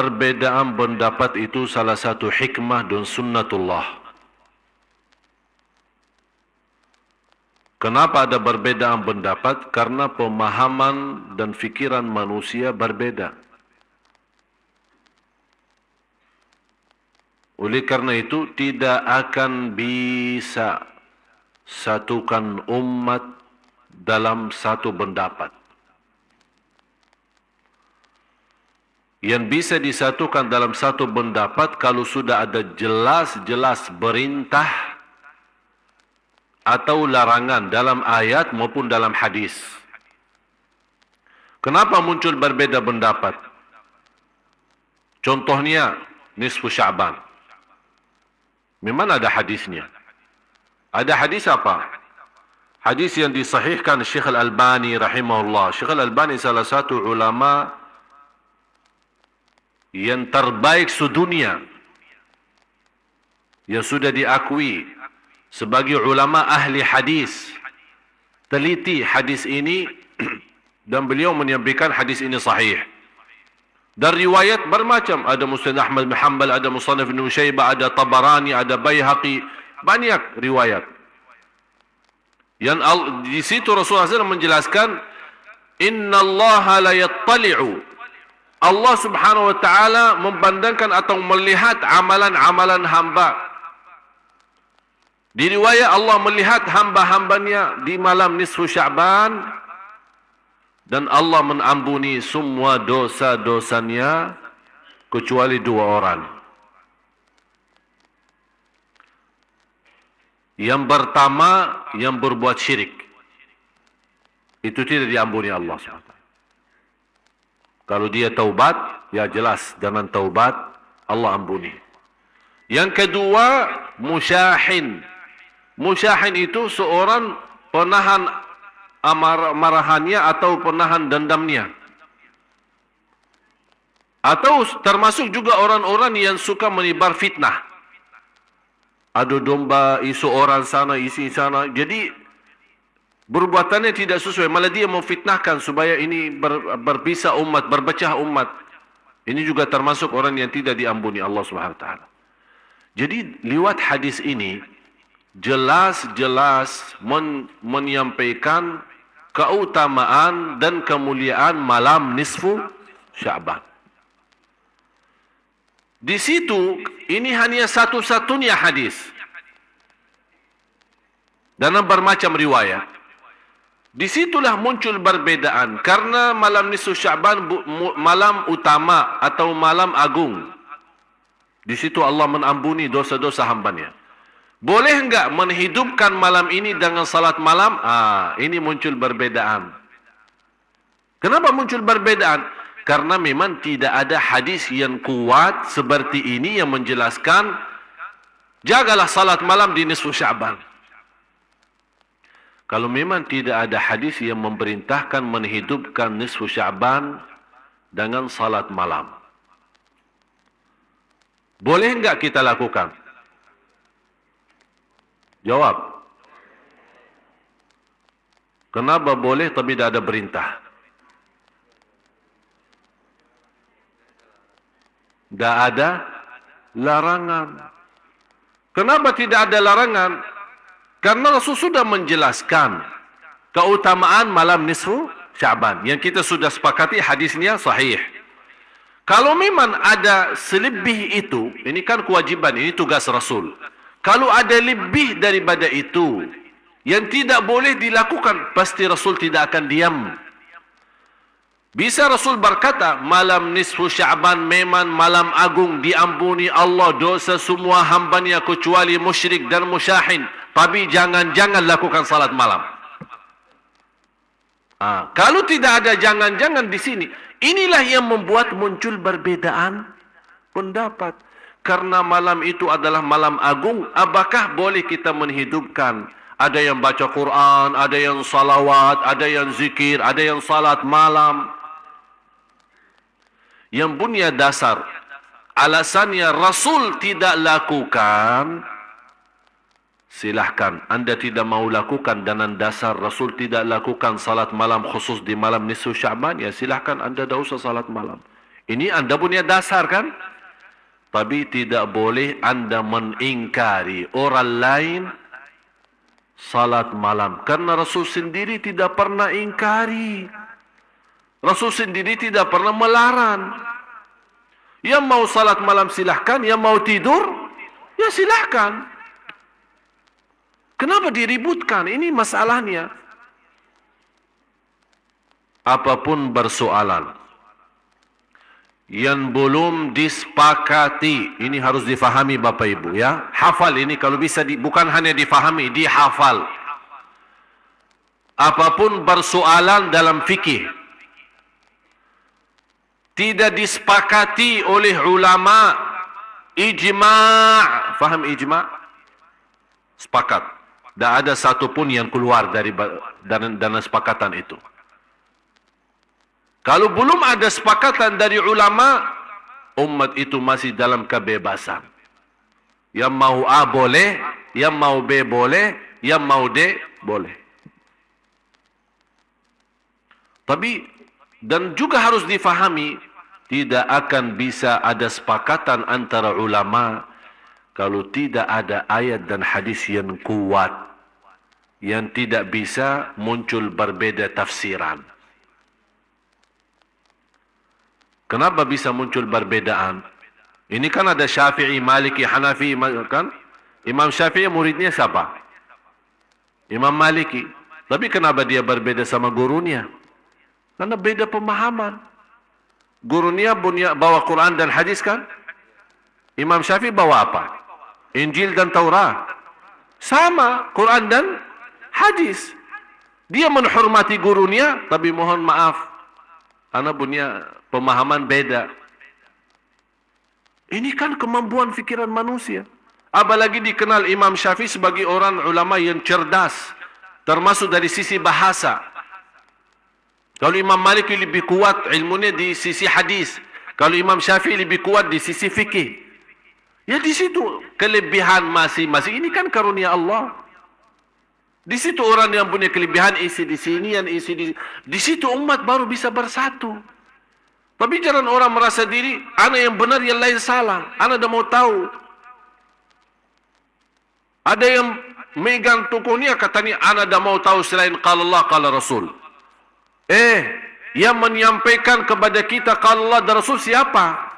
perbedaan pendapat itu salah satu hikmah dan sunnatullah. Kenapa ada perbedaan pendapat? Karena pemahaman dan fikiran manusia berbeda. Oleh karena itu, tidak akan bisa satukan umat dalam satu pendapat. Yang bisa disatukan dalam satu pendapat kalau sudah ada jelas-jelas perintah atau larangan dalam ayat maupun dalam hadis. Kenapa muncul berbeda pendapat? Contohnya nisfu Sya'ban. Memang ada hadisnya. Ada hadis apa? Hadis yang disahihkan Syekh Al-Albani rahimahullah. Syekh Al-Albani salah satu ulama yang terbaik sedunia, yang sudah diakui sebagai ulama ahli hadis. Teliti hadis ini dan beliau menyampaikan hadis ini sahih. Dan riwayat bermacam, ada Musnad Ahmad bin Hanbal, ada Musannaf Ibn Syaibah, ada Tabarani, ada Baihaqi, banyak riwayat. Yang di situ Rasulullah SAW menjelaskan, Inna Allah la yattali'u, Allah subhanahu wa ta'ala memandangkan atau melihat amalan-amalan hamba. Di riwayat Allah melihat hamba-hambanya di malam nisfu Sya'ban, dan Allah mengampuni semua dosa-dosanya kecuali dua orang. Yang pertama, yang berbuat syirik. Itu tidak diampuni Allah SWT. Kalau dia taubat, ya jelas dengan taubat Allah ampuni. Yang kedua, musyahin. Musyahin itu seorang penahan marahannya atau penahan dendamnya. Atau termasuk juga orang-orang yang suka menebar fitnah. Adu domba, isu orang sana, isi sana. Jadi perbuatannya tidak sesuai. Malah dia memfitnahkan supaya ini berpisah umat, berpecah umat. Ini juga termasuk orang yang tidak diampuni Allah SWT. Jadi lewat hadis ini jelas-jelas menyampaikan keutamaan dan kemuliaan malam nisfu Sya'ban. Di situ ini hanya satu-satunya hadis dalam bermacam riwayat. Disitulah muncul perbedaan karena malam nisfu Sya'ban malam utama atau malam agung. Di situ Allah mengampuni dosa-dosa hambanya. Boleh enggak menghidupkan malam ini dengan salat malam? Ini muncul perbedaan. Kenapa muncul perbedaan? Karena memang tidak ada hadis yang kuat seperti ini yang menjelaskan jagalah salat malam di nisfu Sya'ban. Kalau memang tidak ada hadis yang memerintahkan menghidupkan nisfu Sya'ban dengan salat malam, boleh enggak kita lakukan? Jawab. Kenapa boleh tapi tidak ada perintah? Tidak ada larangan. Kenapa tidak ada larangan? Karena Rasul sudah menjelaskan keutamaan malam nisfu Sya'ban. Yang kita sudah sepakati hadisnya sahih. Kalau memang ada selebih itu, ini kan kewajiban, ini tugas Rasul. Kalau ada lebih daripada itu yang tidak boleh dilakukan, pasti Rasul tidak akan diam. Bisa Rasul berkata, malam nisfu Sya'ban memang malam agung, diampuni Allah dosa semua hambanya kecuali musyrik dan musyahin. Tapi jangan-jangan lakukan salat malam. Kalau tidak ada jangan-jangan di sini, inilah yang membuat muncul perbedaan pendapat. Karena malam itu adalah malam agung, apakah boleh kita menghidupkan? Ada yang baca Quran, ada yang salawat, ada yang zikir, ada yang salat malam. Yang punya dasar, alasannya Rasul tidak lakukan, silahkan. Anda tidak mau lakukan dengan dasar Rasul tidak lakukan salat malam khusus di malam nisfu Sya'ban, ya silahkan Anda tidak usah salat malam. Ini anda punya dasar kan? Tapi tidak boleh anda mengingkari orang lain salat malam. Karena Rasul sendiri tidak pernah ingkari. Rasul sendiri tidak pernah melarang. Yang mau salat malam silahkan, yang mau tidur, ya silahkan. Kenapa diributkan? Ini masalahnya. Apapun bersoalan yang belum disepakati, ini harus difahami Bapak Ibu ya. Hafal ini kalau bisa, bukan hanya difahami, dihafal. Apapun bersoalan dalam fikih tidak disepakati oleh ulama, ijma'. Faham ijma'? Sepakat. Tak ada satu pun yang keluar dari sepakatan itu. Kalau belum ada sepakatan dari ulama, umat itu masih dalam kebebasan. Yang mau A boleh, yang mau B boleh, yang mau D boleh. Tapi, dan juga harus difahami, tidak akan bisa ada sepakatan antara ulama kalau tidak ada ayat dan hadis yang kuat, yang tidak bisa muncul berbeda tafsiran. Kenapa bisa muncul perbedaan? Ini kan ada Syafi'i, Maliki, Hanafi, kan? Imam Syafi'i muridnya siapa? Imam Maliki. Tapi kenapa dia berbeda sama gurunya? Karena beda pemahaman. Gurunya bawa Quran dan hadis kan? Imam Syafi'i bawa apa? Injil dan Taurat. Sama, Quran dan hadis. Dia menghormati gurunya, tapi mohon maaf, karena punya pemahaman beda. Ini kan kemampuan fikiran manusia. Apalagi dikenal Imam Syafi'i sebagai orang ulama yang cerdas, termasuk dari sisi bahasa. Kalau Imam Malik lebih kuat ilmunya di sisi hadis, kalau Imam Syafi'i lebih kuat di sisi fikih. Ya di situ kelebihan masing-masing. Ini kan karunia Allah. Di situ orang yang punya kelebihan isi di sini, yang isi di situ umat baru bisa bersatu. Tapi jangan orang merasa diri, ana yang benar, yang lain salah. Ana dah mau tahu. Ada yang megang tokohnya katanya, ana dah mau tahu selain qala Allah, qala Rasul. Yang menyampaikan kepada kita qala Allah dan Rasul siapa?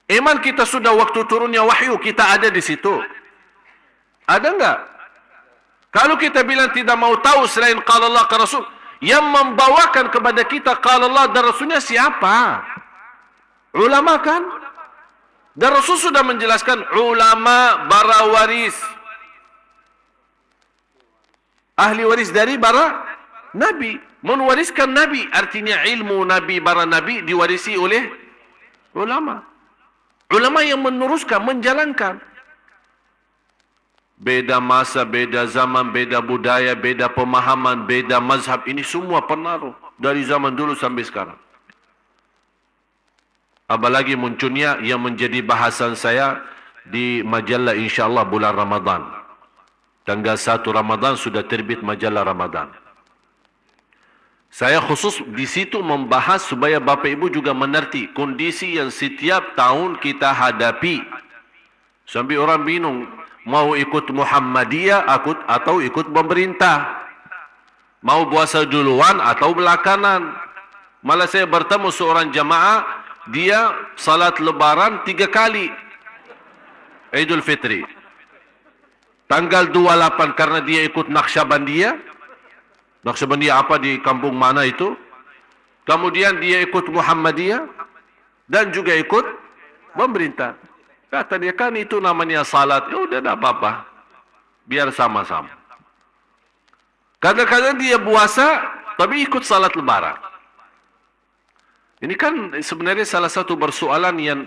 Iman kita sudah waktu turunnya wahyu, kita ada di situ. Ada enggak? Kalau kita bilang tidak mau tahu selain qala Allah, qala Rasul, yang membawakan kepada kita qala Allah dan Rasulnya siapa? Ulama kan? Dan Rasul sudah menjelaskan ulama bara waris, ahli waris dari bara Nabi. Mewariskan Nabi, artinya ilmu Nabi, bara Nabi diwarisi oleh ulama. Ulama yang meneruskan, menjalankan. Beda masa, beda zaman, beda budaya, beda pemahaman, beda mazhab. Ini semua pengaruh dari zaman dulu sampai sekarang. Apalagi munculnya yang menjadi bahasan saya di majalah insyaAllah bulan Ramadan. Tanggal 1 Ramadan sudah terbit majalah Ramadan. Saya khusus di situ membahas supaya Bapak Ibu juga mengerti kondisi yang setiap tahun kita hadapi. Sampai orang bingung, mau ikut Muhammadiyah atau ikut pemerintah. Mau puasa duluan atau belakangan. Malah saya bertemu seorang jamaah, dia salat lebaran 3 kali. Idul Fitri. Tanggal 28 karena dia ikut Naqsyabandiyah. Naqsyabandiyah apa di kampung mana itu? Kemudian dia ikut Muhammadiyah dan juga ikut pemerintah. Kata dia, kan itu namanya salat. Ya udah, tak apa-apa. Biar sama-sama. Kadang-kadang dia puasa, tapi ikut salat lebaran. Ini kan sebenarnya salah satu persoalan yang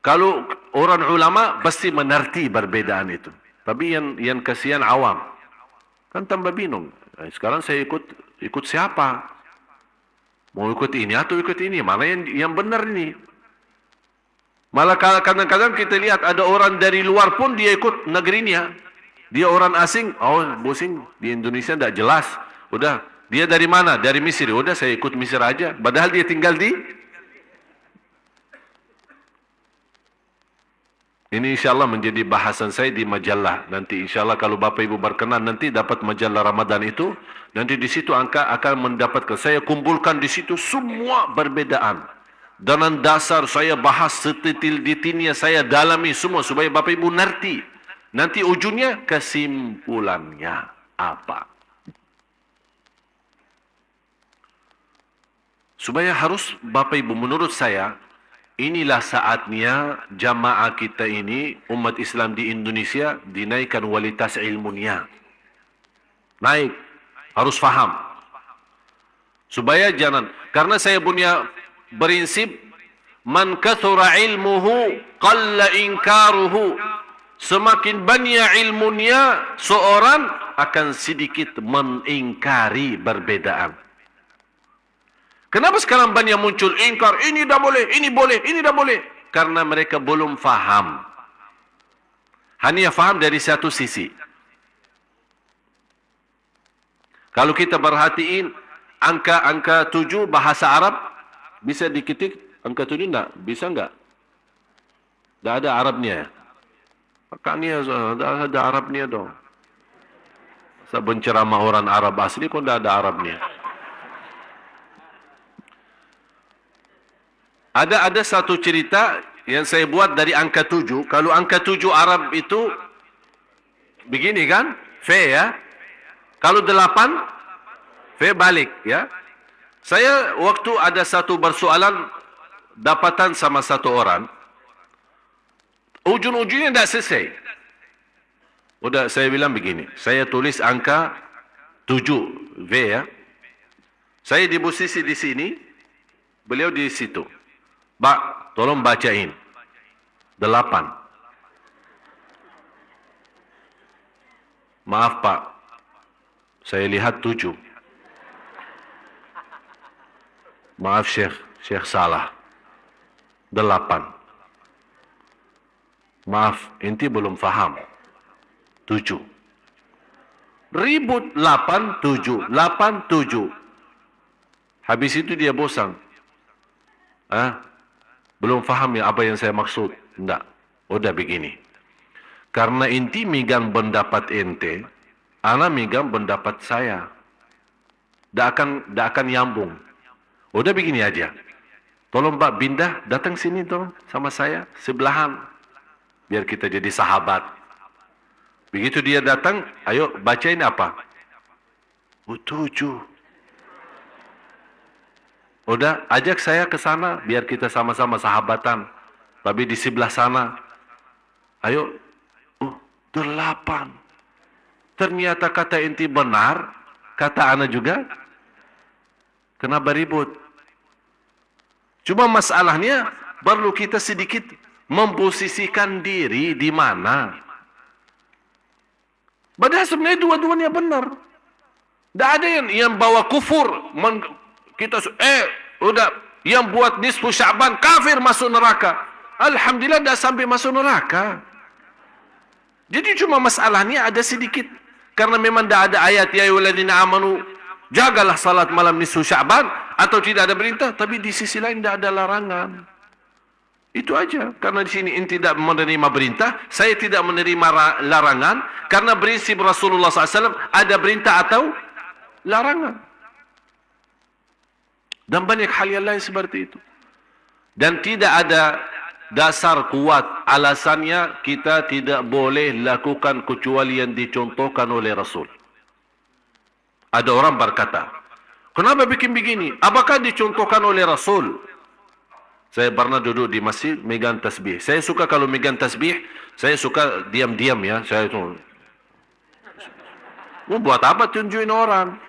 kalau orang ulama pasti mengerti perbedaan itu. Tapi yang kasihan awam. Kan tambah bingung. Sekarang saya ikut siapa? Mau ikut ini atau ikut ini? Mana yang benar ini? Malah kadang-kadang kita lihat ada orang dari luar pun dia ikut negerinya. Dia orang asing, oh pusing di Indonesia tidak jelas. Udah Dia dari mana? Dari Mesir. Udah saya ikut Mesir aja. Padahal dia tinggal di... Ini insyaAllah menjadi bahasan saya di majalah. Nanti insyaAllah kalau Bapak Ibu berkenan nanti dapat majalah Ramadan itu. Nanti di situ angka akan mendapatkan. Saya kumpulkan di situ semua perbedaan. Dengan dasar saya bahas sedetil-detilnya, saya dalami semua supaya Bapak Ibu ngerti. Nanti ujungnya kesimpulannya apa. Supaya harus Bapak Ibu menurut saya, inilah saatnya jamaah kita ini, umat Islam di Indonesia, dinaikkan kualitas ilmunya. Naik. Harus faham. Supaya jangan. Karena saya punya prinsip, man kathura ilmuhu, qalla inkaruhu. Semakin banyak ilmunya, seorang akan sedikit mengingkari perbedaan. Kenapa sekarang banyak muncul ingkar, ini dah boleh, ini boleh, ini dah boleh? Karena mereka belum faham. Hanya faham dari satu sisi. Kalau kita perhatiin, angka 7 bahasa Arab, bisa diketik angka 7 enggak? Bisa enggak? Enggak ada Arabnya. Makanya ada Arabnya dong. Saya penceramah orang Arab asli kok enggak ada Arabnya. Ada satu cerita yang saya buat dari angka 7. Kalau angka 7 Arab itu begini kan? Fe ya. Kalau 8 fe balik ya. Saya waktu ada satu persoalan dapatan sama satu orang. Ujung-ujungnya tidak selesai. Udah saya bilang begini. Saya tulis angka 7 V ya. Saya di posisi di sini. Beliau di situ. Pak, tolong bacain. 8. Maaf Pak, saya lihat 7. Maaf Syekh salah. 8. Maaf, inti belum faham. 7. Ribut 8, 7. 8, 7. Habis itu dia bosan. Belum faham ya apa yang saya maksud? Enggak. Udah begini. Karena inti megang pendapat ente, ana megang pendapat saya. Tak akan nyambung. Udah begini aja. Tolong Pak Bindah datang sini tolong sama saya sebelahan. Biar kita jadi sahabat. Begitu dia datang, ayo bacain apa? 7. Udah, ajak saya ke sana biar kita sama-sama sahabatan. Tapi di sebelah sana. Ayo. 8. Ternyata kata inti benar, kata ana juga. Kenapa ribut? Cuma masalahnya perlu kita sedikit memposisikan diri di mana. Padahal sebenarnya dua-duanya benar. Tidak ada yang bawa kufur. Kita udah yang buat nisfu Sya'ban kafir masuk neraka. Alhamdulillah dah sampai masuk neraka. Jadi cuma masalahnya ada sedikit karena memang dah ada ayat ya ayyuhalladzina amanu jagalah salat malam nisfu Sya'ban atau tidak ada perintah, tapi di sisi lain tidak ada larangan. Itu aja. Karena di sini inti tidak menerima perintah, saya tidak menerima larangan karena prinsip Rasulullah SAW ada perintah atau larangan. Dan banyak hal yang lain seperti itu. Dan tidak ada dasar kuat alasannya kita tidak boleh lakukan kecuali yang dicontohkan oleh Rasul. Ada orang berkata, kenapa bikin begini? Apakah dicontohkan oleh Rasul? Saya pernah duduk di masjid megang tasbih. Saya suka kalau megang tasbih, saya suka diam-diam ya. Saya itu buat apa tunjukin orang?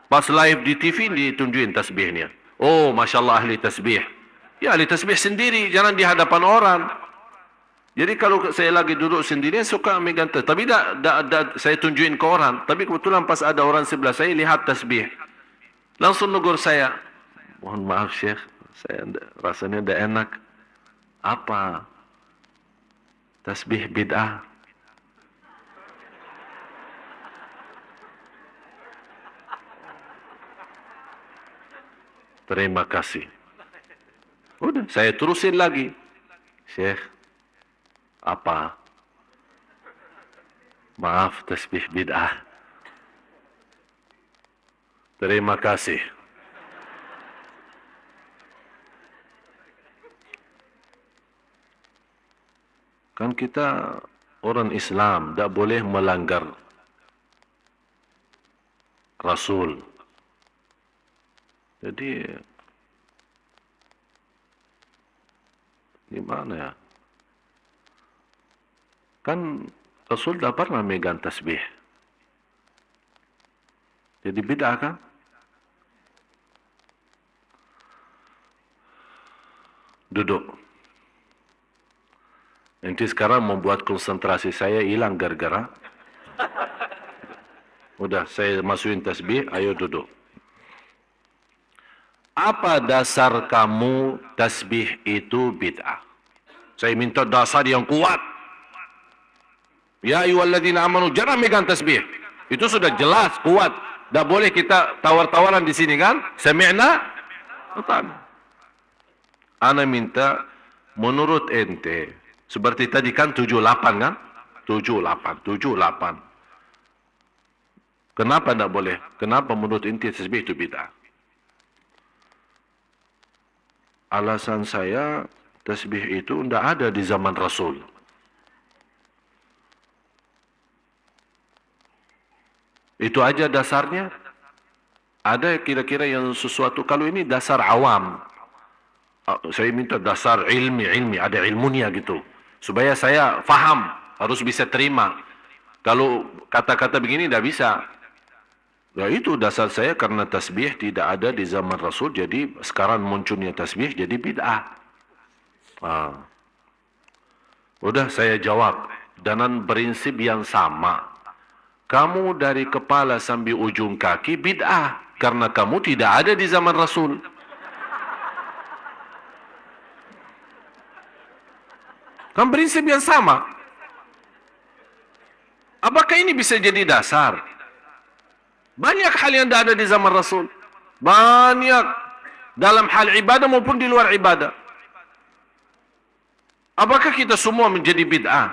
Pas live di TV ditunjukin tasbihnya. Oh, Masya Allah ahli tasbih. Ya ahli tasbih sendiri, jangan di hadapan orang. Jadi kalau saya lagi duduk sendiri, suka megang tasbih. Tapi saya tunjukin ke orang. Tapi kebetulan pas ada orang sebelah saya, lihat tasbih. Langsung negur saya. Mohon maaf Syekh, saya rasanya tidak enak. Apa? Tasbih bid'ah. Terima kasih. Udah, saya terusin lagi. Syekh, apa? Maaf, tasbih bid'ah. Terima kasih. Kan kita orang Islam, tak boleh melanggar Rasul. Jadi, gimana ya? Kan Rasul tak pernah megang tasbih. Jadi bid'ah kan? Duduk. Nanti sekarang membuat konsentrasi saya hilang gara-gara. Udah, saya masukin tasbih, ayo duduk. Apa dasar kamu tasbih itu bid'ah? Saya minta dasar yang kuat. Ya ayyuhalladzina amanu, jangan megang tasbih. Itu sudah jelas, kuat. Tak boleh kita tawar-tawaran di sini kan? Sami'na? Betul. Ana minta menurut ente, seperti tadi kan 78 kan? 78. Kenapa tak boleh? Kenapa menurut ente tasbih itu bid'ah? Alasan saya, tasbih itu tidak ada di zaman Rasul. Itu aja dasarnya. Ada kira-kira yang sesuatu, kalau ini dasar awam. Saya minta dasar ilmi, ada ilmunya gitu. Supaya saya faham, harus bisa terima. Kalau kata-kata begini tidak bisa. Ya itu dasar saya, karena tasbih tidak ada di zaman Rasul, jadi sekarang munculnya tasbih jadi bid'ah. Udah saya jawab dengan prinsip yang sama. Kamu dari kepala sampai ujung kaki bid'ah, karena kamu tidak ada di zaman Rasul. Kan prinsip yang sama. Apakah ini bisa jadi dasar? Banyak hal yang tidak ada di zaman Rasul. Banyak. Dalam hal ibadah maupun di luar ibadah. Apakah kita semua menjadi bid'ah?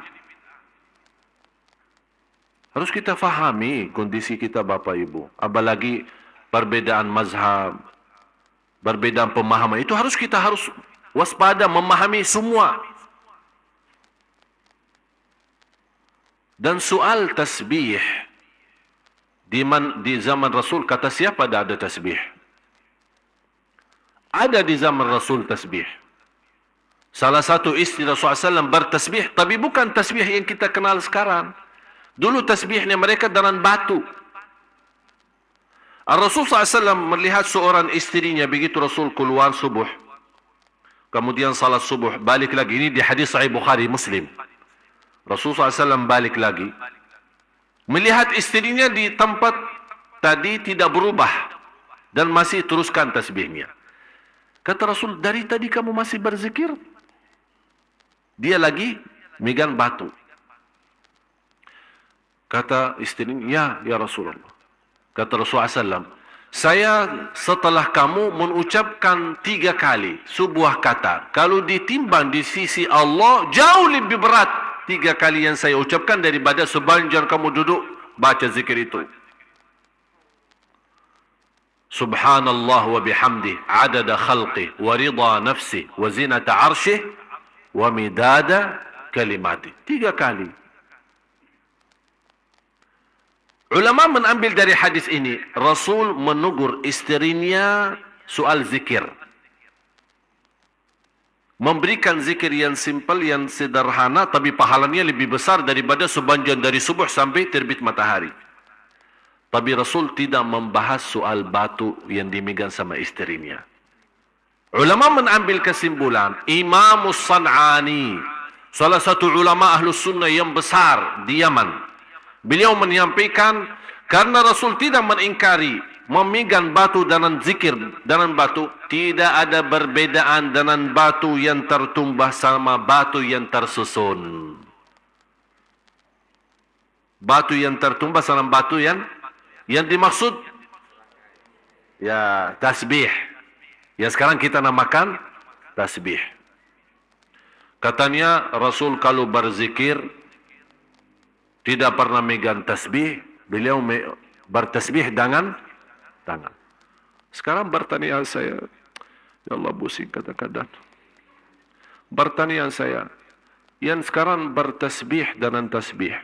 Harus kita fahami kondisi kita Bapak Ibu. Apalagi perbedaan mazhab, perbedaan pemahaman. Itu kita harus waspada, memahami semua. Dan soal tasbih, di zaman Rasul, kata siapa ada tasbih? Ada di zaman Rasul tasbih. Salah satu istri Rasulullah SAW bertasbih, tapi bukan tasbih yang kita kenal sekarang. Dulu tasbihnya mereka dengan batu. Rasul SAW melihat seorang istrinya, begitu Rasul keluar subuh, kemudian salat subuh, balik lagi. Ini di hadis Sahih Bukhari Muslim. Rasul SAW balik lagi, melihat istrinya di tempat tadi tidak berubah dan masih teruskan tasbihnya. Kata Rasul, dari tadi kamu masih berzikir? Dia lagi megang batu. Kata istrinya, ya Rasulullah. Kata Rasulullah SAW, saya setelah kamu mengucapkan 3 kali sebuah kata, kalau ditimbang di sisi Allah jauh lebih berat 3 kali yang saya ucapkan daripada sepanjang kamu duduk baca zikir itu. Subhanallah wa bihamdih adada khalqih wa ridha nafsih wa zinata arshih wa midada kalimatih. 3 kali. Ulama mengambil dari hadis ini, Rasul menegur istrinya soal zikir. Memberikan zikir yang simple, yang sederhana, tapi pahalanya lebih besar daripada sepanjang dari subuh sampai terbit matahari. Tapi Rasul tidak membahas soal batu yang dimegang sama istrinya. Ulama mengambil kesimpulan, Imam San'ani, salah satu ulama Ahlus Sunnah yang besar di Yaman, beliau menyampaikan, karena Rasul tidak mengingkari memegang batu dengan zikir dengan batu, tidak ada perbedaan dengan batu yang tertumbah sama batu yang tersusun. Batu yang tertumbah sama batu yang dimaksud ya tasbih. Yang sekarang kita namakan tasbih. Katanya Rasul kalau berzikir tidak pernah megang tasbih, beliau bertasbih dengan tangan. Sekarang bertanya saya, ya Allah pusing kadang-kadang. Bertanya saya, yang sekarang bertasbih dengan tasbih,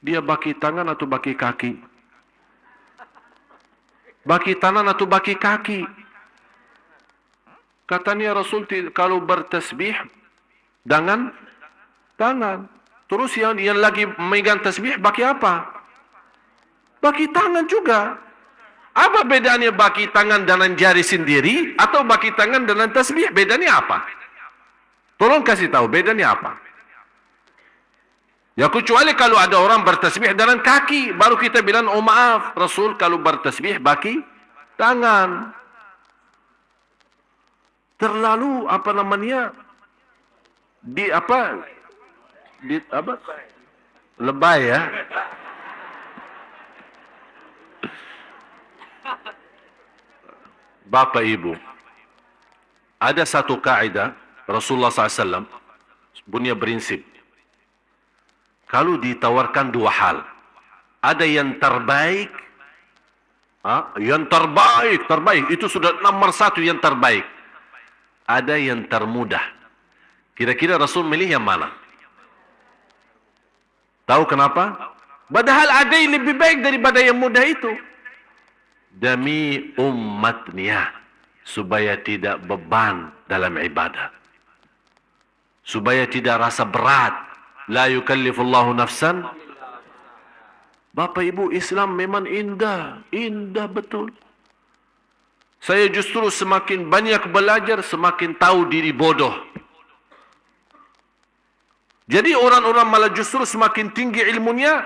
dia baki tangan atau baki kaki? Baki tangan atau baki kaki? Katanya Rasul kalau bertasbih dengan tangan. Terus yang lagi memegang tasbih baki apa? Baki tangan juga. Apa bedanya baki tangan dengan jari sendiri atau baki tangan dengan tasbih? Bedanya apa? Tolong kasih tahu bedanya apa? Ya kecuali kalau ada orang bertasbih dengan kaki, baru kita bilang oh maaf, Rasul kalau bertasbih baki tangan. Terlalu apa namanya? Lebay ya. Bapak Ibu, ada satu kaidah Rasulullah SAW punya prinsip. Kalau ditawarkan dua hal, ada yang terbaik, terbaik itu sudah nomor satu yang terbaik. Ada yang termudah. Kira-kira Rasul milih yang mana? Tahu kenapa? Padahal ada yang lebih baik daripada yang mudah itu. Demi umatnya, supaya tidak beban dalam ibadah. Supaya tidak rasa berat. La yukallifullahu nafsan. Bapak Ibu, Islam memang indah. Indah betul. Saya justru semakin banyak belajar, semakin tahu diri bodoh. Jadi orang-orang malah justru semakin tinggi ilmunya,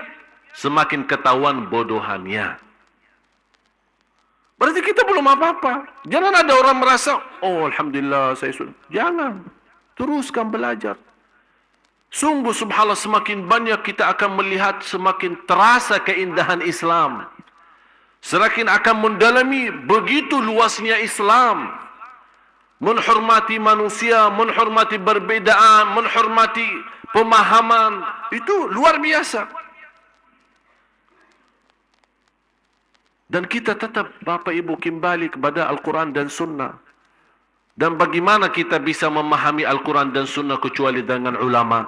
semakin ketahuan bodohannya. Berarti kita belum apa-apa. Jangan ada orang merasa, oh Alhamdulillah saya sudah. Jangan. Teruskan belajar. Sungguh subhanallah semakin banyak kita akan melihat, semakin terasa keindahan Islam. Semakin akan mendalami begitu luasnya Islam. Menghormati manusia, menghormati perbedaan, menghormati pemahaman. Itu luar biasa. Dan kita tetap Bapak Ibu kembali kepada Al-Quran dan Sunnah. Dan bagaimana kita bisa memahami Al-Quran dan Sunnah kecuali dengan ulama?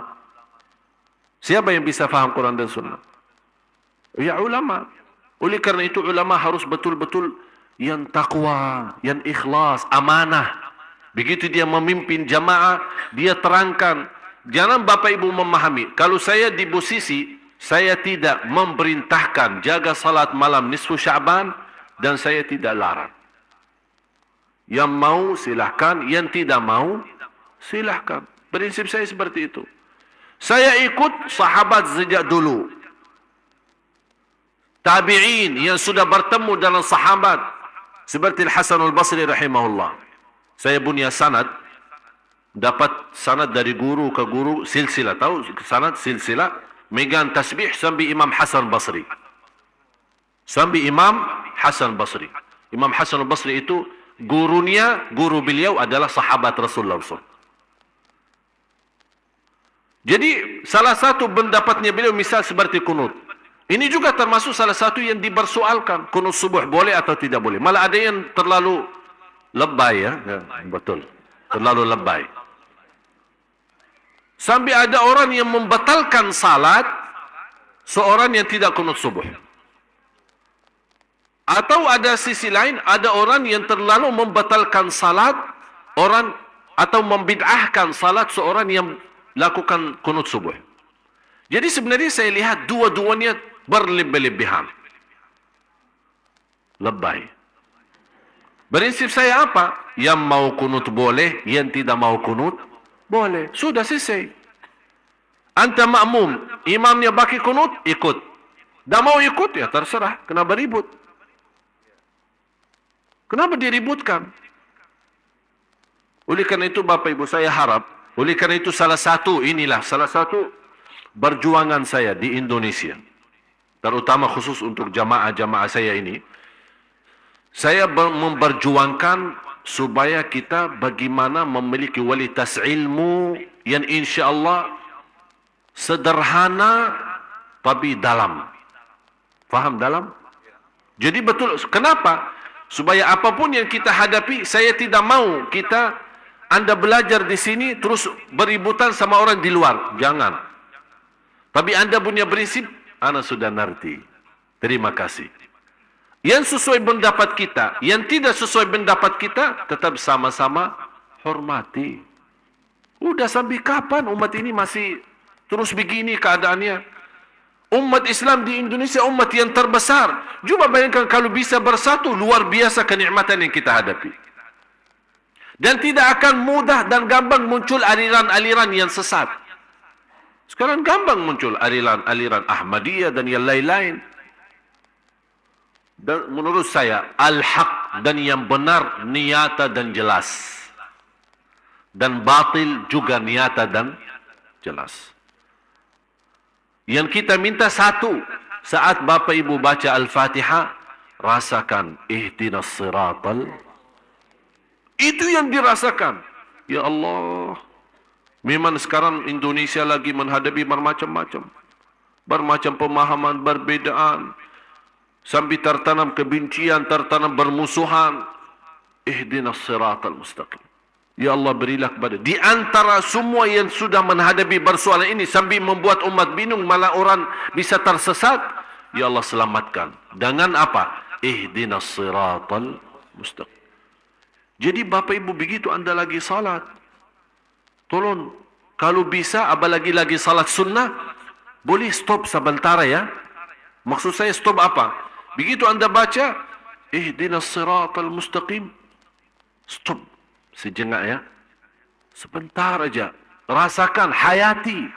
Siapa yang bisa faham Quran dan Sunnah? Ya ulama. Oleh karena itu ulama harus betul-betul yang takwa, yang ikhlas, amanah. Begitu dia memimpin jamaah, dia terangkan. Jangan Bapak Ibu memahami. Kalau saya di posisi, saya tidak memerintahkan jaga salat malam nisfu Sya'ban dan saya tidak larang. Yang mau silahkan, yang tidak mau silahkan. Prinsip saya seperti itu. Saya ikut sahabat sejak dulu. Tabi'in yang sudah bertemu dengan sahabat seperti Al-Hasan Al-Basri rahimahullah. Saya punya sanad, dapat sanad dari guru ke guru, silsilah. Tahu sanad silsilah? Megang tasbih sampai Imam Hasan Basri. Sampai Imam Hasan Basri. Imam Hasan Basri itu gurunya, guru beliau adalah sahabat Rasulullah SAW. Jadi salah satu pendapatnya beliau misal seperti kunut. Ini juga termasuk salah satu yang dipersoalkan. Kunut subuh boleh atau tidak boleh. Malah ada yang terlalu lebay ya. Betul. Terlalu lebay. Sampai ada orang yang membatalkan salat seorang yang tidak kunut subuh. Atau ada sisi lain, ada orang yang terlalu membatalkan salat orang atau membid'ahkan salat seorang yang lakukan kunut subuh. Jadi sebenarnya saya lihat dua-duanya berlebih-lebihan. Lebay. Prinsip saya apa? Yang mau kunut boleh, yang tidak mau kunut boleh. Sudah selesai. Anta makmum, imamnya baki kunut, ikut. Tak mau ikut, ya terserah. Kenapa ribut? Kenapa diributkan? Oleh karena itu Bapak Ibu saya harap, oleh karena itu salah satu perjuangan saya di Indonesia, terutama khusus untuk jamaah-jamaah saya ini, saya memperjuangkan supaya kita bagaimana memiliki kualitas ilmu yang insya-Allah sederhana tapi dalam. Faham dalam? Jadi betul. Kenapa? Supaya apapun yang kita hadapi, saya tidak mau Anda belajar di sini terus beributan sama orang di luar. Jangan. Tapi Anda punya prinsip, Anda sudah ngerti. Terima kasih. Yang sesuai pendapat kita, yang tidak sesuai pendapat kita, tetap sama-sama hormati. Udah sampai kapan umat ini masih terus begini keadaannya? Umat Islam di Indonesia umat yang terbesar. Cuba bayangkan kalau bisa bersatu, luar biasa kenikmatan yang kita hadapi. Dan tidak akan mudah dan gampang muncul aliran-aliran yang sesat. Sekarang gampang muncul aliran-aliran Ahmadiyah dan yang lain-lain. Dan menurut saya, al-haq dan yang benar nyata dan jelas. Dan batil juga nyata dan jelas. Yang kita minta satu, saat Bapak Ibu baca Al-Fatihah, rasakan ihdinas siratal. Itu yang dirasakan. Ya Allah, memang sekarang Indonesia lagi menghadapi bermacam-macam. Bermacam pemahaman, perbedaan. Sampai tertanam kebencian, tertanam bermusuhan. Ihdinas siratal mustaqim. Ya Allah, berilah kepada di antara semua yang sudah menghadapi persoalan ini sambil membuat umat bingung, malah orang bisa tersesat. Ya Allah, selamatkan. Dengan apa? Ihdinas siratal mustaqim. Jadi Bapak Ibu, begitu Anda lagi salat, tolong kalau bisa apalagi lagi salat sunnah, boleh stop sebentar ya. Maksud saya stop apa? Begitu Anda baca ihdinas siratal mustaqim, stop sejenak ya. Sebentar aja. Rasakan, hayati.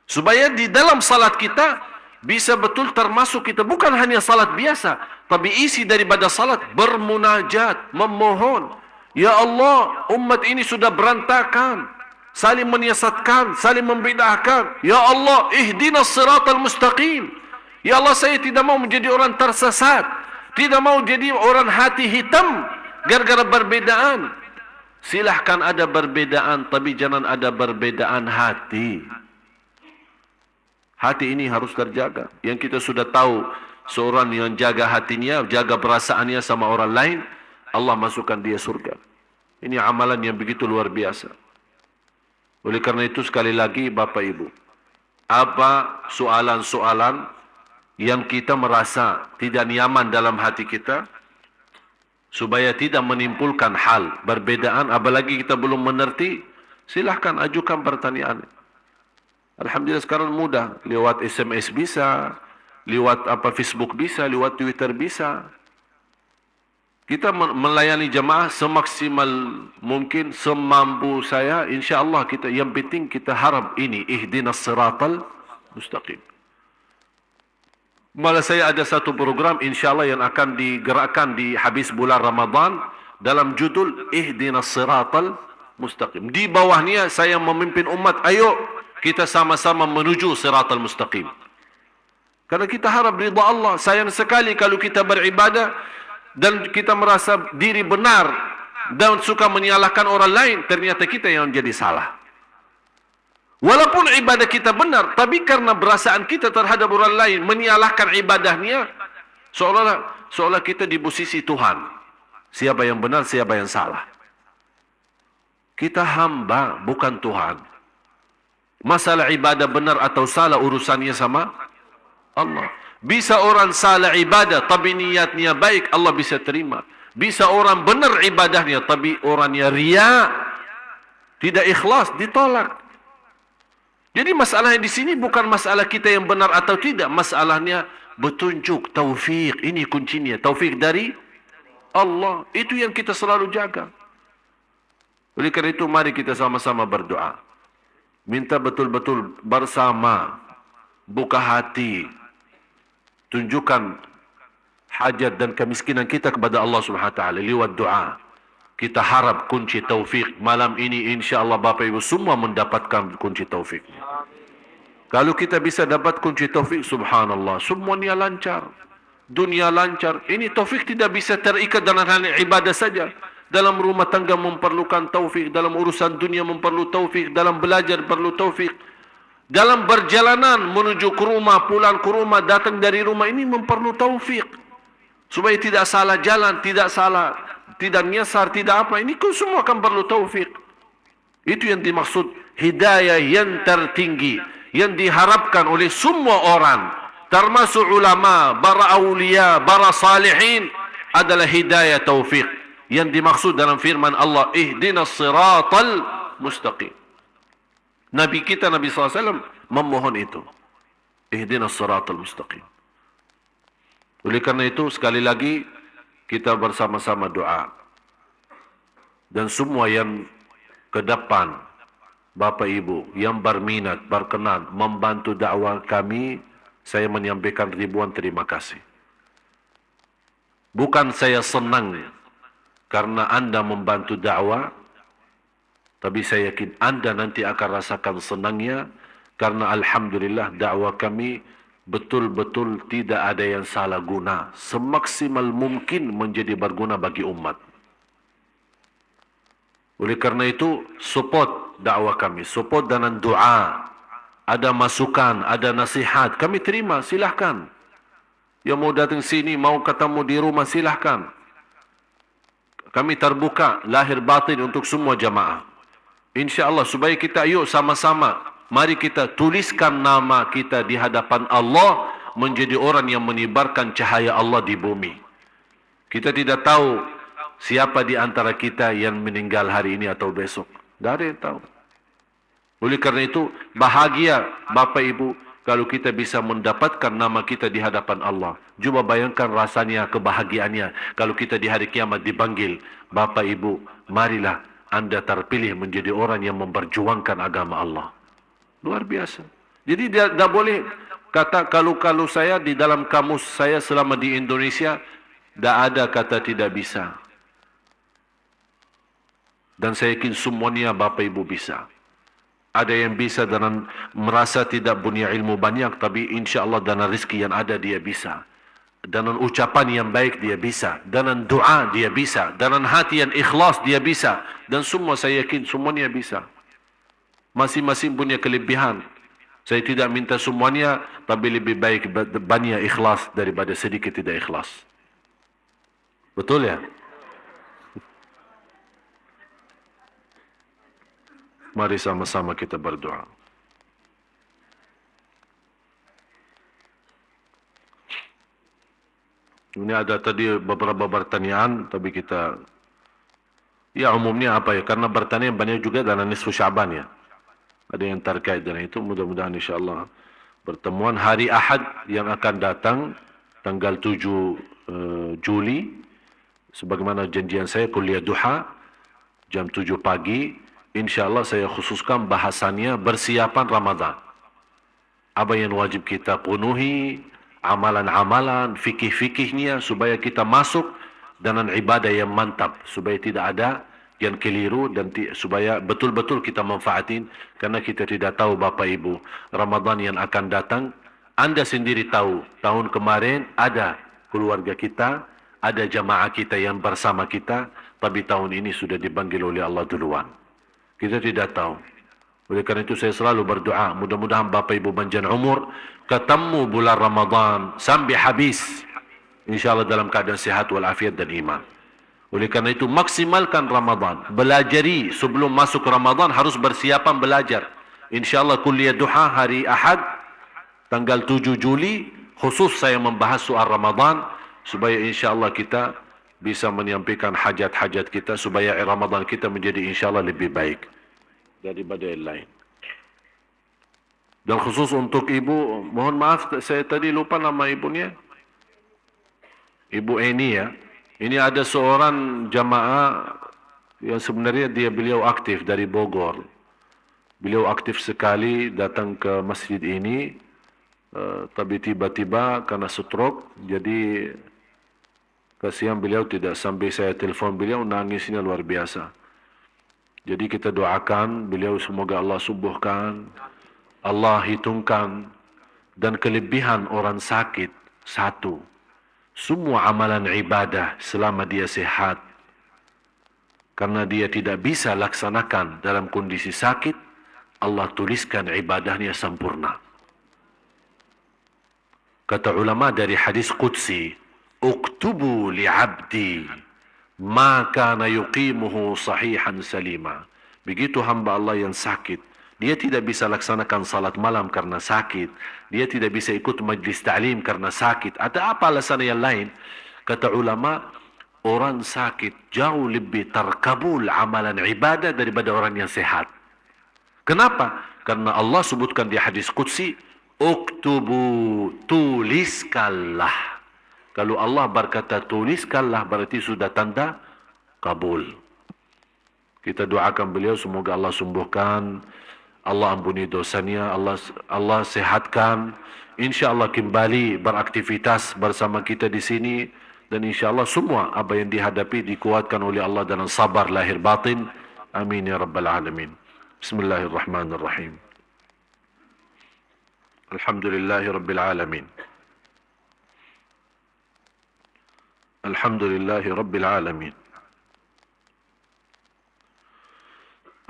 Supaya di dalam salat kita bisa betul termasuk kita bukan hanya salat biasa, tapi isi daripada salat bermunajat, memohon. Ya Allah, umat ini sudah berantakan, saling menyesatkan, saling membidahkan. Ya Allah, ihdinas siratal mustaqim. Ya Allah, saya tidak mau menjadi orang tersesat, tidak mau jadi orang hati hitam gara-gara perbedaan. Silahkan ada perbedaan, tapi jangan ada perbedaan hati. Hati ini harus terjaga. Yang kita sudah tahu, seorang yang jaga hatinya, jaga perasaannya sama orang lain, Allah masukkan dia surga. Ini amalan yang begitu luar biasa. Oleh karena itu sekali lagi Bapak Ibu, apa soalan-soalan yang kita merasa tidak nyaman dalam hati kita, supaya tidak menimbulkan hal perbedaan, apalagi kita belum mengerti, silahkan ajukan pertanyaan. Alhamdulillah sekarang mudah, lewat SMS bisa, lewat Facebook bisa, lewat Twitter bisa. Kita melayani jemaah semaksimal mungkin, semampu saya, insya-Allah kita. Yang penting kita harap ini ihdinas siratal mustaqim. Malah saya ada satu program insya-Allah yang akan digerakkan di habis bulan Ramadan dalam judul ihdinas siratal mustaqim. Di bawahnya saya memimpin umat, ayo kita sama-sama menuju siratal mustaqim. Karena kita harap ridha Allah. Sayang sekali kalau kita beribadah dan kita merasa diri benar dan suka menyalahkan orang lain, ternyata kita yang jadi salah. Walaupun ibadah kita benar, tapi karena perasaan kita terhadap orang lain menyalahkan ibadahnya, seolah kita di posisi Tuhan. Siapa yang benar, siapa yang salah. Kita hamba, bukan Tuhan. Masalah ibadah benar atau salah urusannya sama Allah. Bisa orang salah ibadah tapi niatnya baik, Allah bisa terima. Bisa orang benar ibadahnya tapi orangnya riya, tidak ikhlas, ditolak. Jadi masalahnya di sini bukan masalah kita yang benar atau tidak, masalahnya petunjuk, taufik. Ini kuncinya, taufik dari Allah. Itu yang kita selalu jaga. Oleh karena itu mari kita sama-sama berdoa. Minta betul-betul bersama, buka hati, tunjukkan hajat dan kemiskinan kita kepada Allah Subhanahu wa taala lewat doa. Kita harap kunci taufik malam ini, insya-Allah Bapak Ibu semua mendapatkan kunci taufik. Kalau kita bisa dapat kunci taufik, subhanallah, semuanya lancar. dunia lancar. Ini taufik tidak bisa terikat dalam hal ibadah saja. Dalam rumah tangga memerlukan taufik, dalam urusan dunia memerlukan taufik, dalam belajar perlu taufik. Dalam perjalanan menuju ke rumah, pulang ke rumah, datang dari rumah, ini memerlukan taufik. Supaya tidak salah jalan, tidak nyasar, tidak apa. Ini semua akan perlu taufik. Itu yang dimaksud hidayah yang tertinggi, yang diharapkan oleh semua orang, termasuk ulama, para awliya, para salihin, adalah hidayah taufik. Yang dimaksud dalam firman Allah, ihdinas siratal mustaqim. Nabi kita, Nabi SAW, memohon itu. Ihdinas siratal mustaqim. Oleh karena itu, sekali lagi, kita bersama-sama doa. Dan semua yang ke depan, Bapak Ibu, yang berminat, berkenan, membantu dakwah kami, saya menyampaikan ribuan terima kasih. Bukan saya senang karena Anda membantu dakwah, tapi saya yakin Anda nanti akan rasakan senangnya, karena Alhamdulillah dakwah kami betul-betul tidak ada yang salah guna. Semaksimal mungkin menjadi berguna bagi umat. Oleh karena itu, support dakwah kami. Support dengan doa. Ada masukan, ada nasihat. Kami terima, silahkan. Yang mau datang sini, mau ketemu di rumah, silahkan. Kami terbuka, lahir batin untuk semua jamaah. InsyaAllah, supaya kita yuk sama-sama, mari kita tuliskan nama kita di hadapan Allah, menjadi orang yang menyebarkan cahaya Allah di bumi. Kita tidak tahu siapa di antara kita yang meninggal hari ini atau besok. Tidak ada yang tahu. Oleh karena itu, bahagia Bapak Ibu kalau kita bisa mendapatkan nama kita di hadapan Allah. Cuba bayangkan rasanya, kebahagiaannya kalau kita di hari kiamat dipanggil, Bapak Ibu, marilah Anda terpilih menjadi orang yang memperjuangkan agama Allah. Luar biasa. Jadi tidak boleh kata kalau saya di dalam kamus saya selama di Indonesia, tidak ada kata tidak bisa. Dan saya yakin semuanya Bapak Ibu bisa. Ada yang bisa dengan merasa tidak punya ilmu banyak, tapi insya Allah dengan rezeki yang ada dia bisa. Dengan ucapan yang baik dia bisa. Dengan doa dia bisa. Dengan hati yang ikhlas dia bisa. Dan semua saya yakin semuanya bisa. Masing-masing punya kelebihan. Saya tidak minta semuanya, tapi lebih baik banyak ikhlas daripada sedikit tidak ikhlas. Betul ya? Mari sama-sama kita berdoa. Ini ada tadi beberapa pertanyaan, tapi kita, ya umumnya apa ya, karena pertanyaan banyak juga dalam nisfu Syaban ya. Ada yang terkait dengan itu, mudah-mudahan insyaAllah pertemuan hari Ahad yang akan datang, tanggal 7 Juli, sebagaimana janjian saya, kuliah duha, jam 7 pagi, InsyaAllah saya khususkan bahasannya persiapan Ramadan. Apa yang wajib kita penuhi, amalan-amalan, fikih-fikihnya, supaya kita masuk dengan ibadah yang mantap. Supaya tidak ada yang keliru dan supaya betul-betul kita manfaatin. Karena kita tidak tahu Bapak Ibu, Ramadan yang akan datang, Anda sendiri tahu, tahun kemarin ada keluarga kita, ada jamaah kita yang bersama kita, tapi tahun ini sudah dipanggil oleh Allah duluan. Kita tidak tahu. Oleh karena itu saya selalu berdoa, mudah-mudahan Bapak Ibu panjang umur, ketemu bulan Ramadan sampai habis, InsyaAllah dalam keadaan sehat walafiat dan iman. Oleh karena itu maksimalkan Ramadan. Belajari sebelum masuk Ramadan, harus bersiapan belajar. InsyaAllah kuliah duha hari Ahad, tanggal 7 Juli, khusus saya membahas soal Ramadan, supaya InsyaAllah kita bisa menyampaikan hajat-hajat kita, supaya Ramadan kita menjadi insyaAllah lebih baik daripada yang lain. Dan khusus untuk ibu, mohon maaf saya tadi lupa nama ibunya, Ibu Eni ya. Ini ada seorang jamaah yang sebenarnya beliau aktif dari Bogor. Beliau aktif sekali datang ke masjid ini, tapi tiba-tiba karena stroke, jadi kasihan beliau, tidak sampai saya telefon beliau, nangisnya luar biasa. Jadi kita doakan beliau semoga Allah sembuhkan, Allah hitungkan. Dan kelebihan orang sakit satu, semua amalan ibadah selama dia sehat, karena dia tidak bisa laksanakan dalam kondisi sakit, Allah tuliskan ibadahnya sempurna. Kata ulama dari hadis Qudsi, "Uktubu li'abdi ma kana yuqimuhu sahihan salima." Begitu hamba Allah yang sakit, dia tidak bisa laksanakan salat malam karena sakit, dia tidak bisa ikut majlis ta'lim karena sakit, atau apa alasan yang lain. Kata ulama, orang sakit jauh lebih terkabul amalan ibadah daripada orang yang sehat. Kenapa? Karena Allah sebutkan di hadis Qudsi, "Uktubu, tuliskanlah." Kalau Allah berkata tuliskanlah, berarti sudah tanda kabul. Kita doakan beliau semoga Allah sembuhkan, Allah ampuni dosanya, Allah sehatkan. InsyaAllah kembali beraktivitas bersama kita di sini, dan insyaAllah semua apa yang dihadapi dikuatkan oleh Allah dalam sabar lahir batin. Amin ya rabbal alamin. Bismillahirrahmanirrahim. Alhamdulillahi rabbil alamin. Alhamdulillahi rabbil alamin.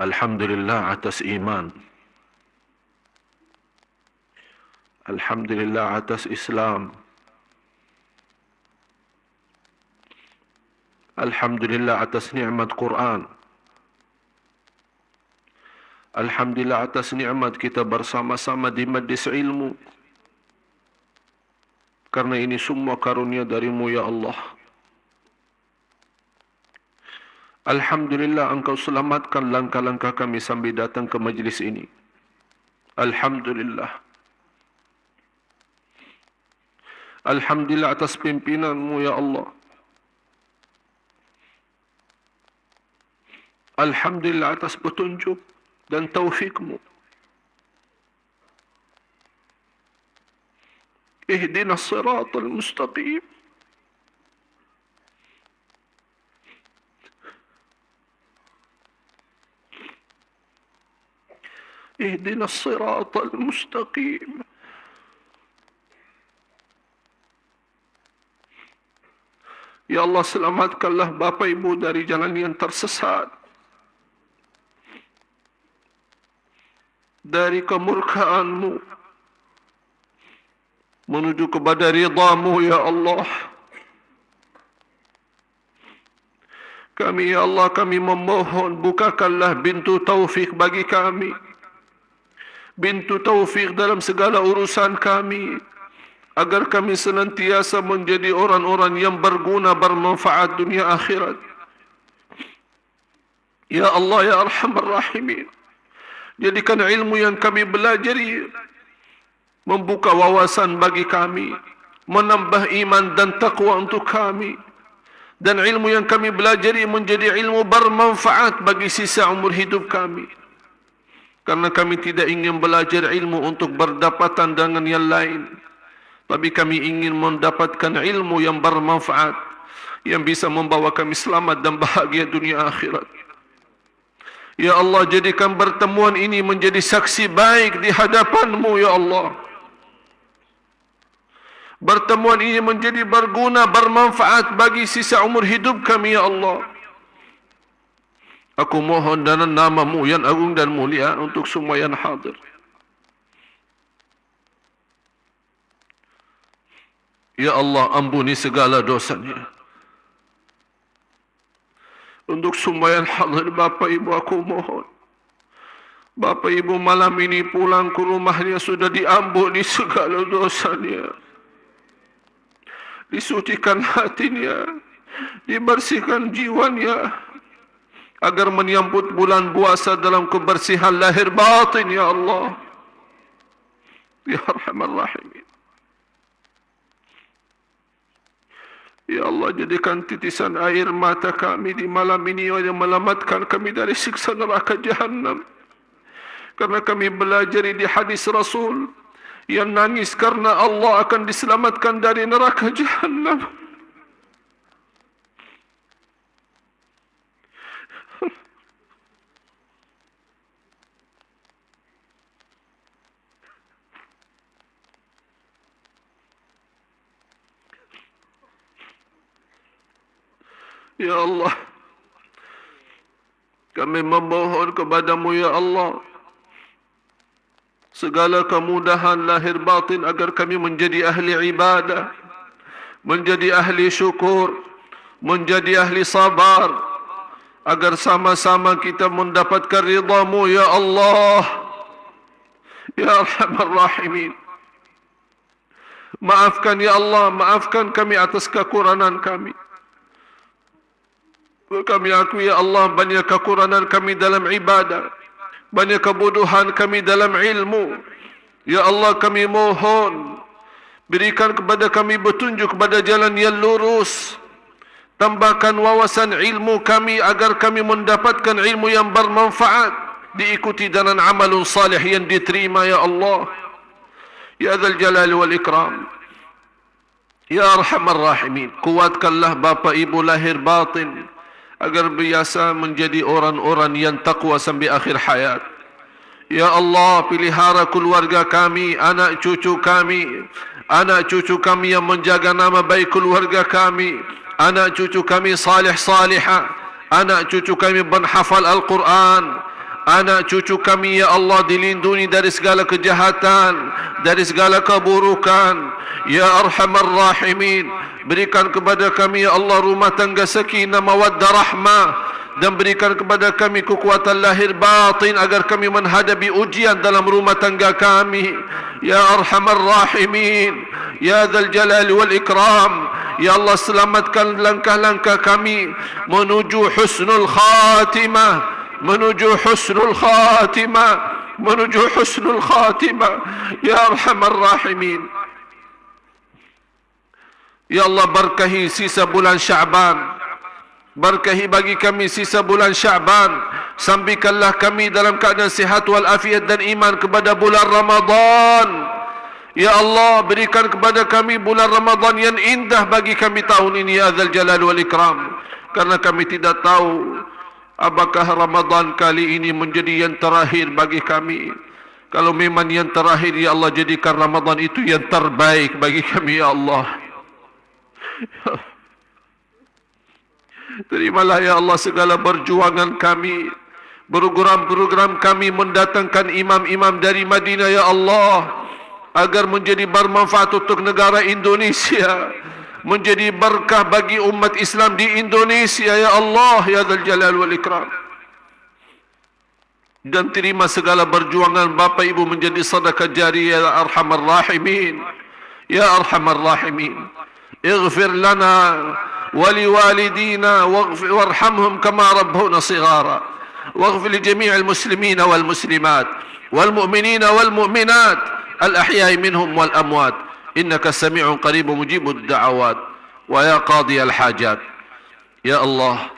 Alhamdulillah atas iman. Alhamdulillah atas Islam. Alhamdulillah atas nikmat Quran. Alhamdulillah atas nikmat kita bersama-sama di majlis ilmu. Karena ini semua karunia darimu ya Allah. Alhamdulillah engkau selamatkan langkah-langkah kami sambil datang ke majlis ini. Alhamdulillah. Alhamdulillah atas pimpinanmu ya Allah. Alhamdulillah atas petunjuk dan taufikmu. Ihdinas siratal mustaqim. Ihdinas siratal mustaqim. Ya Allah, selamatkanlah bapa ibu dari jalan yang tersesat, dari kemurkaanmu menuju kepada ridhamu ya Allah. Kami ya Allah, kami memohon bukakanlah pintu taufik bagi kami, pintu taufik dalam segala urusan kami, agar kami senantiasa menjadi orang-orang yang berguna, bermanfaat dunia akhirat. Ya Allah ya Arhamar Rahimin, jadikan ilmu yang kami belajari membuka wawasan bagi kami, menambah iman dan taqwa untuk kami, dan ilmu yang kami belajari menjadi ilmu bermanfaat bagi sisa umur hidup kami. Karena kami tidak ingin belajar ilmu untuk berdapatan dengan yang lain, tapi kami ingin mendapatkan ilmu yang bermanfaat, yang bisa membawa kami selamat dan bahagia dunia akhirat. Ya Allah, jadikan pertemuan ini menjadi saksi baik di hadapan-Mu ya Allah. Pertemuan ini menjadi berguna, bermanfaat bagi sisa umur hidup kami ya Allah. Aku mohon dalam nama-Mu yang agung dan mulia untuk semua yang hadir. Ya Allah, ampuni segala dosanya. Untuk semua yang hadir, Bapak Ibu, aku mohon, Bapak Ibu malam ini pulang ke rumahnya sudah diampuni segala dosanya, disucikan hatinya, dibersihkan jiwanya, agar menyambut bulan puasa dalam kebersihan lahir batin ya Allah. Ya Arhamar Rahimin. Ya Allah, jadikan titisan air mata kami di malam ini yang melamatkan kami dari siksa neraka Jahannam. Karena kami belajar di hadis Rasul, yang nangis karena Allah akan diselamatkan dari neraka Jahannam. Ya Allah, kami memohon kepadamu ya Allah, segala kemudahan lahir batin agar kami menjadi ahli ibadah, menjadi ahli syukur, menjadi ahli sabar, agar sama-sama kita mendapatkan ridha-Mu ya Allah, ya Arhamar Rahimin. Maafkan ya Allah, maafkan kami atas kekurangan kami. Kami akui ya Allah, banyak kekurangan kami dalam ibadah, banyak kebodohan kami dalam ilmu. Ya Allah, kami mohon, berikan kepada kami petunjuk kepada jalan yang lurus. Tambahkan wawasan ilmu kami agar kami mendapatkan ilmu yang bermanfaat, diikuti dengan amalun salih yang diterima ya Allah. Ya Dzal Jalali wal Ikram, ya Arhamar Rahimin. Kuatkanlah bapa ibu lahir batin agar biasa menjadi orang-orang yang taqwa sampai akhir hayat. Ya Allah, pelihara keluarga kami, anak cucu kami yang menjaga nama baik keluarga kami, anak cucu kami salih salihah, anak cucu kami menghafal Al-Quran, anak cucu kami ya Allah dilindungi dari segala kejahatan, dari segala keburukan. Ya Arhamar Rahimin, berikan kepada kami ya Allah rumah tangga sakinah mawaddah rahmah, dan berikan kepada kami kekuatan lahir batin agar kami menghadapi ujian dalam rumah tangga kami. Ya Arhamar Rahimin, ya Dzal Jalali wal Ikram, ya Allah selamatkan langkah-langkah kami menuju husnul khatimah, menuju husnul khatimah, menuju husnul khatimah. Ya Arhamar Rahimin, ya Allah berkahi sisa bulan Sya'ban, berkahi bagi kami sisa bulan Sya'ban, sampaikanlah kami dalam keadaan sihat wal afiat dan iman kepada bulan Ramadan. Ya Allah, berikan kepada kami bulan Ramadan yang indah bagi kami tahun ini ya Dzal Jalal wal Ikram, karena kami tidak tahu apakah Ramadan kali ini menjadi yang terakhir bagi kami. Kalau memang yang terakhir ya Allah, jadikan Ramadan itu yang terbaik bagi kami ya Allah. Terimalah ya Allah segala perjuangan kami, program-program kami mendatangkan imam-imam dari Madinah ya Allah, agar menjadi bermanfaat untuk negara Indonesia, menjadi berkah bagi umat Islam di Indonesia ya Allah, ya Dzal Jalal wal Ikram. Dan terima segala perjuangan bapa ibu menjadi sedekah jariyah ya Arhamar Rahimin, ya Arhamar Rahimin. اغفر لنا ولوالدينا وارحمهم كما ربونا صغارا واغفر لجميع المسلمين والمسلمات والمؤمنين والمؤمنات الأحياء منهم والأموات إنك سميع قريب مجيب الدعوات ويا قاضي الحاجات. Ya Allah,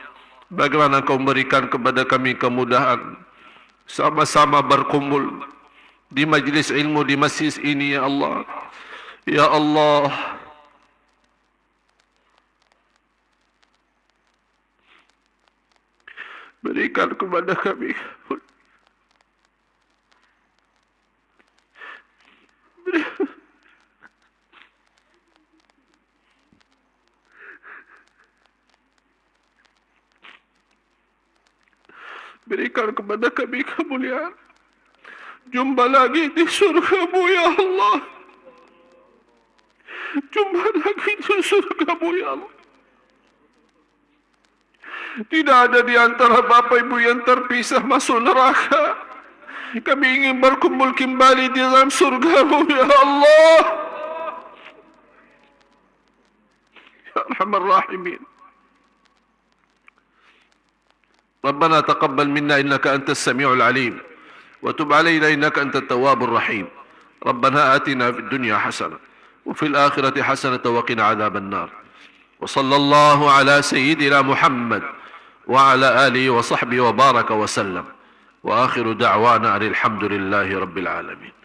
bagaimana Kau memberikan kepada kami kemudahan sama-sama berkumpul di majlis ilmu di masjid ini ya Allah. Ya Allah, berikan kepada kami berikan kepada kami kemuliaan. Jumpa lagi di surga-Mu ya Allah. Jumpa lagi di surga-Mu ya Allah. Tidak ada di antara bapa ibu yang terpisah masuk neraka. Kami ingin berkumpul kembali di dalam surga-Mu ya Allah, ya Arhamar Rahimin. ربنا تقبل منا إنك أنت السميع العليم وتب علينا إنك أنت التواب الرحيم. ربنا آتنا في الدنيا حسنة وفي الآخرة حسنة وقنا عذاب النار. وصلى الله على سيدنا محمد وعلى آله وصحبه وبارك وسلم. وآخر دعوانا أن الحمد لله رب العالمين.